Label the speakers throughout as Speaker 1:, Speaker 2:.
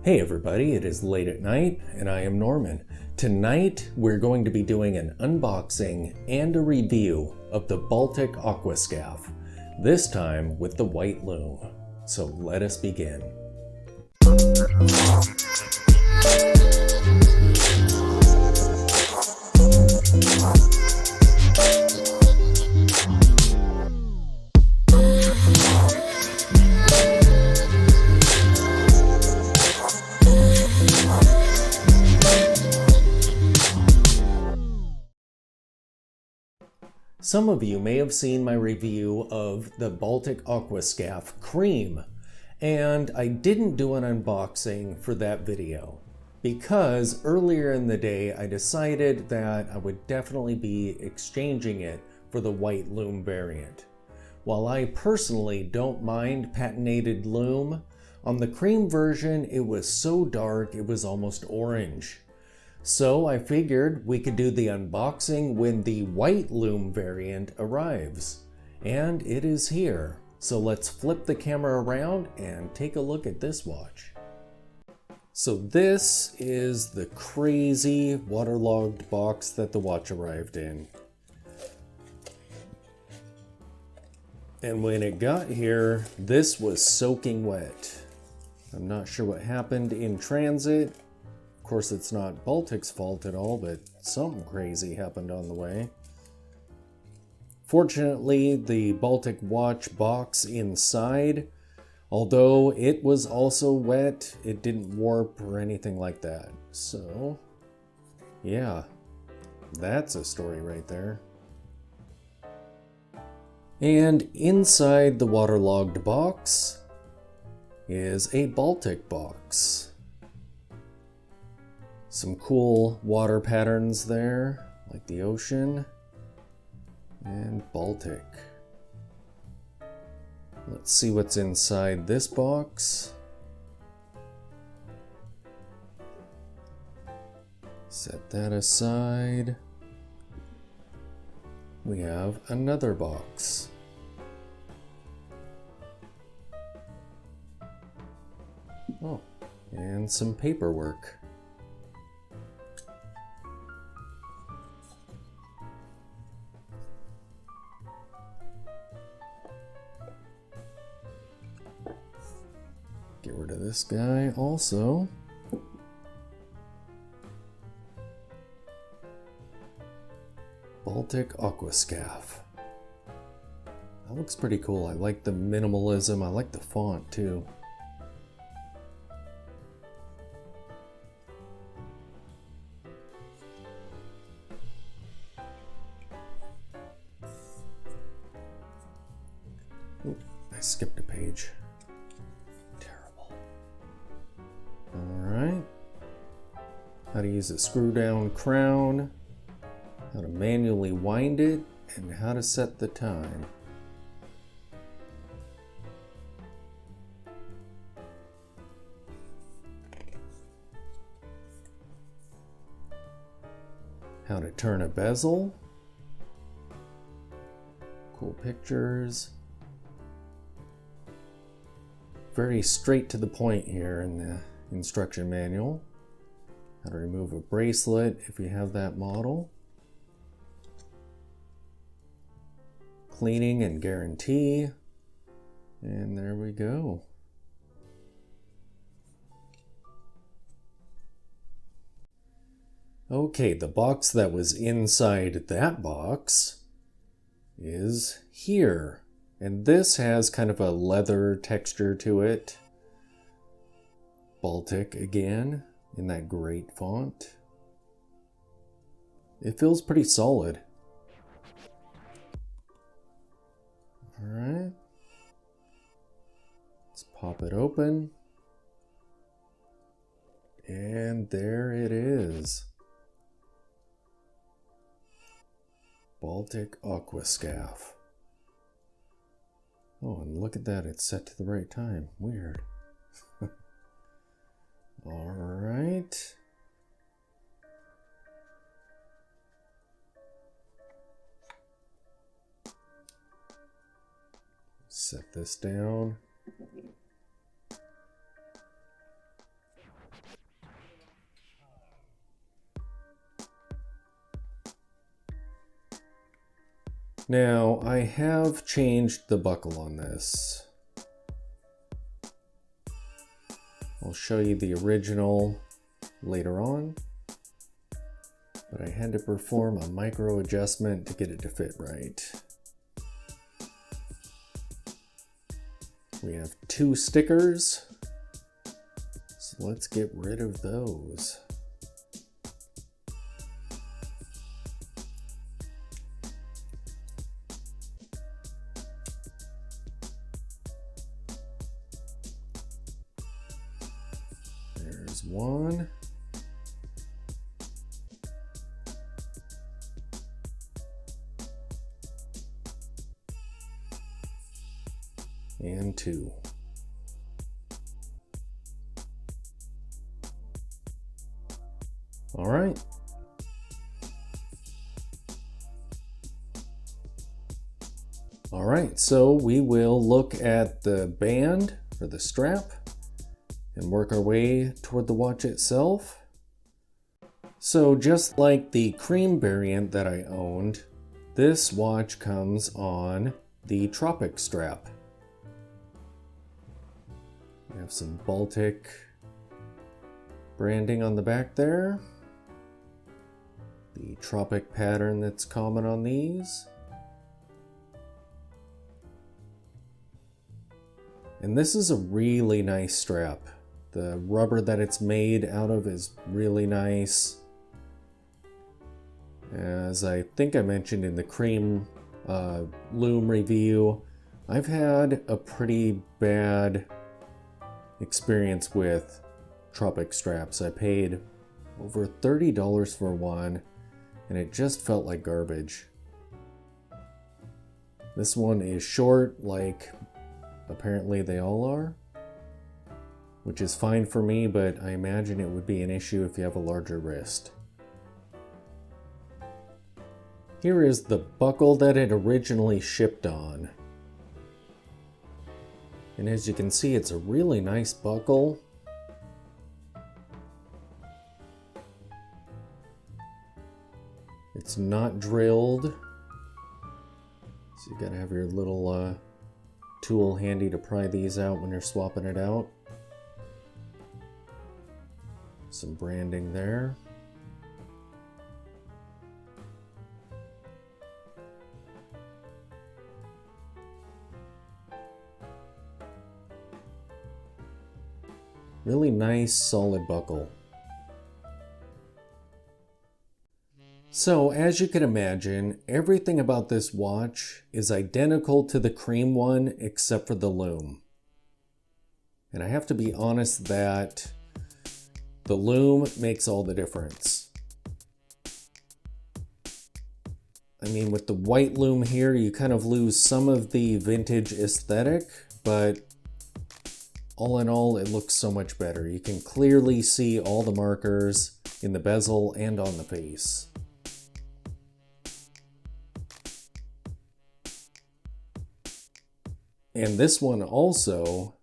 Speaker 1: Hey everybody, it is late at night and I am Norman. Tonight we're going to be doing an unboxing and a review of the Baltic Aquascaphe, this time with the white Lume. So let us begin. Some of you may have seen my review of the Baltic Aquascaphe Cream, and I didn't do an unboxing for that video because earlier in the day I decided that I would definitely be exchanging it for the white Lume variant. While I personally don't mind patinated Lume, on the cream version it was so dark it was almost orange. So I figured we could do the unboxing when the white Lume variant arrives. And it is here. So let's flip the camera around and take a look at this watch. So this is the crazy waterlogged box that the watch arrived in. And when it got here, this was soaking wet. I'm not sure what happened in transit. Of course, it's not Baltic's fault at all, but something crazy happened on the way. Fortunately, the Baltic watch box inside, although it was also wet, it didn't warp or anything like that. So, yeah, that's a story right there. And inside the waterlogged box is a Baltic box. Some cool water patterns there, like the ocean and Baltic. Let's see what's inside this box. Set that aside. We have another box. Oh, and some paperwork. Get rid of this guy also. Baltic Aquascaphe. That looks pretty cool. I like the minimalism. I like the font too. Ooh, I skipped a page. Alright, how to use a screw down crown, how to manually wind it, and how to set the time. How to turn a bezel. Cool pictures. Very straight to the point here in the instruction manual. How to remove a bracelet if you have that model. Cleaning and guarantee. And there we go. Okay, the box that was inside that box is here. And this has kind of a leather texture to it. Baltic again, in that great font. It feels pretty solid. Alright. Let's pop it open. And there it is. Baltic Aquascaphe. Oh, and look at that, it's set to the right time. Weird. All right. Set this down. Now, I have changed the buckle on this. I'll show you the original later on, but I had to perform a micro adjustment to get it to fit right. We have 2 stickers, so let's get rid of those. There's one. And 2. All right. All right, so we will look at the band or the strap and work our way toward the watch itself. So just like the cream variant that I owned, this watch comes on the Tropic strap. We have some Baltic branding on the back there. The Tropic pattern that's common on these. And this is a really nice strap. The rubber that it's made out of is really nice. As I think I mentioned in the cream Lume review, I've had a pretty bad experience with Tropic straps. I paid over $30 for one, and it just felt like garbage. This one is short, like apparently they all are, which is fine for me, but I imagine it would be an issue if you have a larger wrist. Here is the buckle that it originally shipped on. And as you can see, it's a really nice buckle. It's not drilled, so you gotta have your little tool handy to pry these out when you're swapping it out. Some branding there. Really nice, solid buckle. So, as you can imagine, everything about this watch is identical to the cream one except for the Lume. And I have to be honest that the Lume makes all the difference. I mean, with the white Lume here, you kind of lose some of the vintage aesthetic, but all in all, it looks so much better. You can clearly see all the markers in the bezel and on the face. And this one also,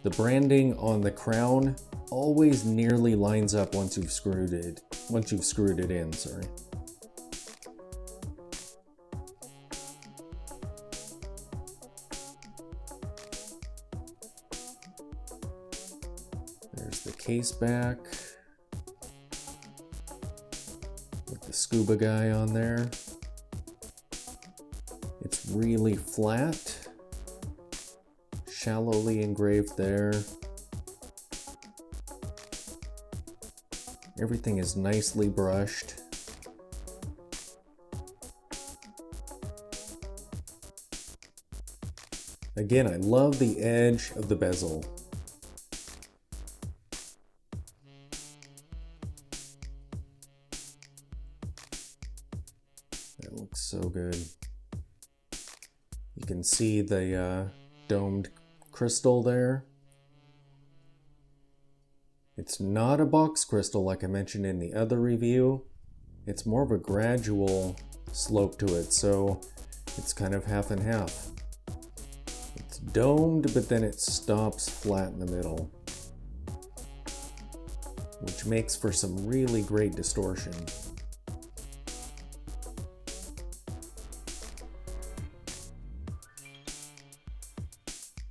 Speaker 1: the branding on the crown always nearly lines up once you've screwed it in, sorry. There's the case back with the scuba guy on there. It's really flat. Shallowly engraved there. Everything is nicely brushed. Again, I love the edge of the bezel. That looks so good. You can see the domed crystal there. It's not a box crystal like I mentioned in the other review. It's more of a gradual slope to it, so it's kind of half and half. It's domed, but then it stops flat in the middle, which makes for some really great distortion.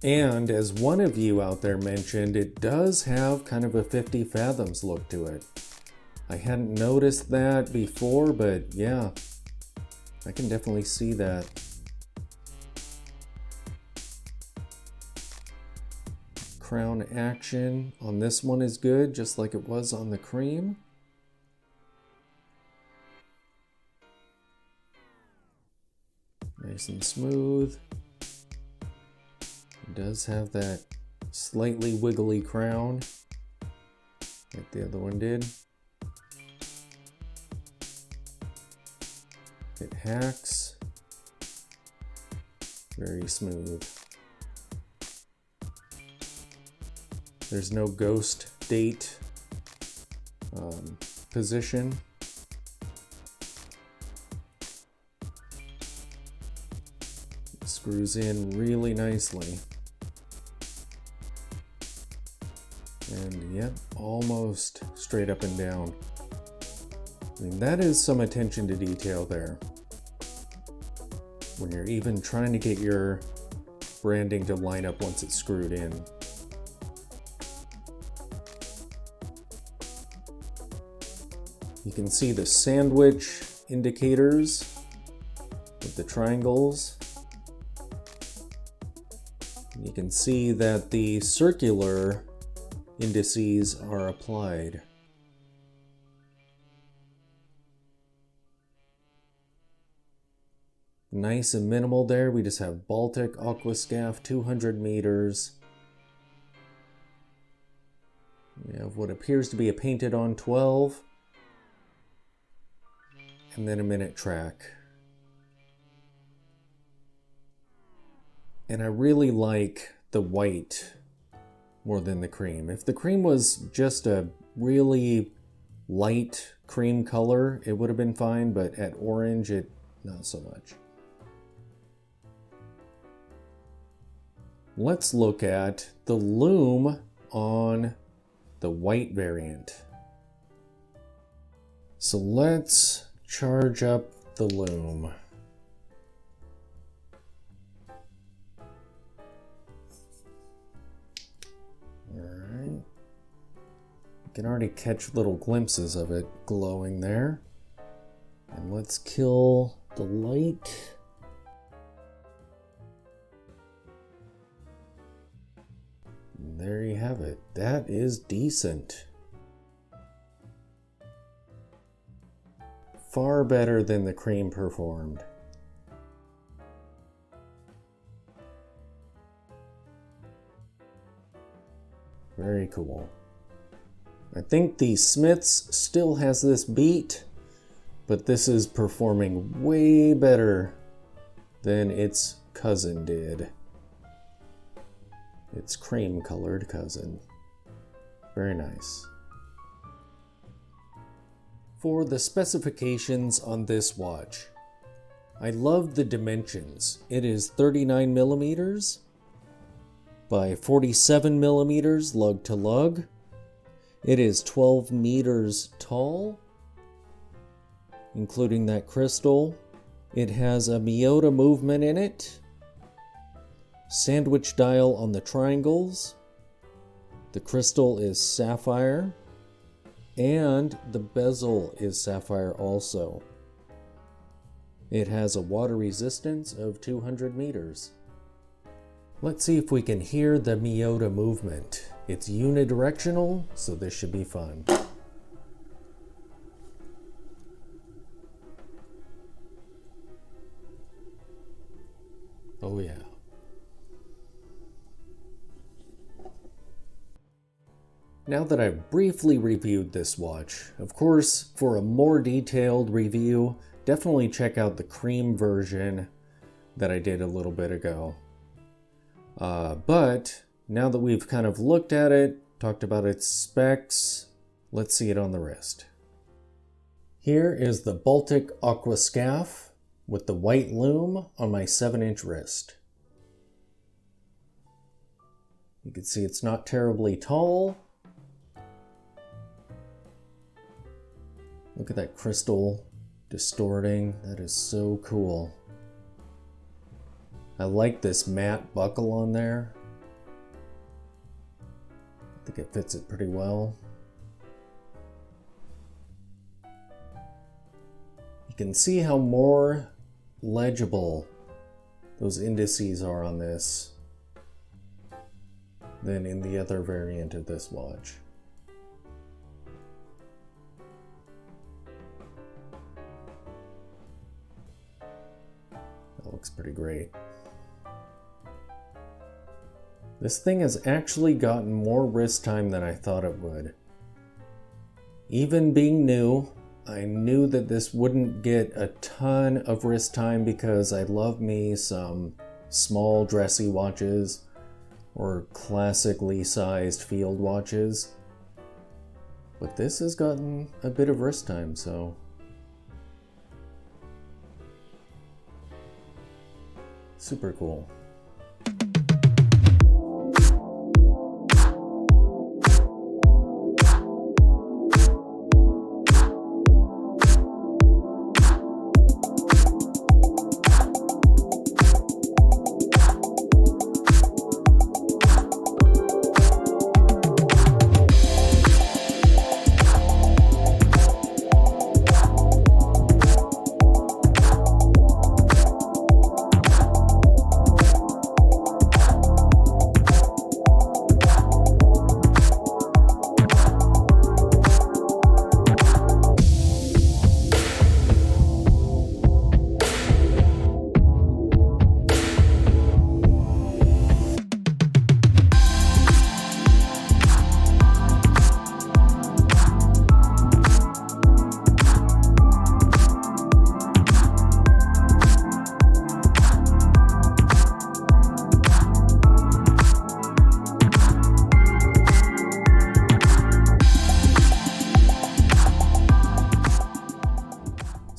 Speaker 1: And as one of you out there mentioned, it does have kind of a 50 fathoms look to it. I hadn't noticed that before, but yeah, I can definitely see that. Crown action on this one is good, just like it was on the cream. Nice and smooth. It does have that slightly wiggly crown, like the other one did. It hacks. Very smooth. There's no ghost date position. It screws in really nicely. And yep, almost straight up and down. I mean, that is some attention to detail there. When you're even trying to get your branding to line up once it's screwed in. You can see the sandwich indicators with the triangles. You can see that the circular indices are applied. Nice and minimal there. We just have Baltic Aquascaphe, 200 meters. We have what appears to be a painted on 12. And then a minute track. And I really like the white more than the cream. If the cream was just a really light cream color, it would have been fine, but at orange, not so much. Let's look at the Lume on the white variant. So let's charge up the Lume. Alright. You can already catch little glimpses of it glowing there. And let's kill the light. And there you have it. That is decent. Far better than the cream performed. Very cool. I think the Smiths still has this beat, but this is performing way better than its cousin did. Its cream colored cousin. Very nice. For the specifications on this watch, I love the dimensions. It is 39 millimeters by 47 millimeters lug to lug. It is 12 meters tall, including that crystal. It has a Miyota movement in it, sandwich dial on the triangles. The crystal is sapphire, and the bezel is sapphire also. It has a water resistance of 200 meters. Let's see if we can hear the Miyota movement. It's unidirectional, so this should be fun. Oh yeah. Now that I've briefly reviewed this watch, of course, for a more detailed review, definitely check out the cream version that I did a little bit ago. But now that we've kind of looked at it, talked about its specs, let's see it on the wrist. Here is the Baltic Aquascaphe with the white lume on my 7-inch wrist. You can see it's not terribly tall. Look at that crystal distorting. That is so cool. I like this matte buckle on there. like it fits it pretty well. You can see how more legible those indices are on this than in the other variant of this watch. That looks pretty great. This thing has actually gotten more wrist time than I thought it would. Even being new, I knew that this wouldn't get a ton of wrist time because I love me some small dressy watches or classically sized field watches. But this has gotten a bit of wrist time, so super cool.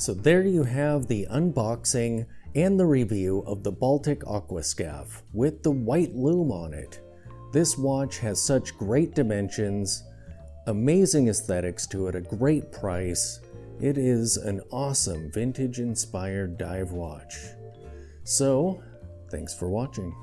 Speaker 1: So there you have the unboxing and the review of the Baltic Aquascaphe with the white lume on it. This watch has such great dimensions, amazing aesthetics to it, a great price. It is an awesome vintage-inspired dive watch. So, thanks for watching.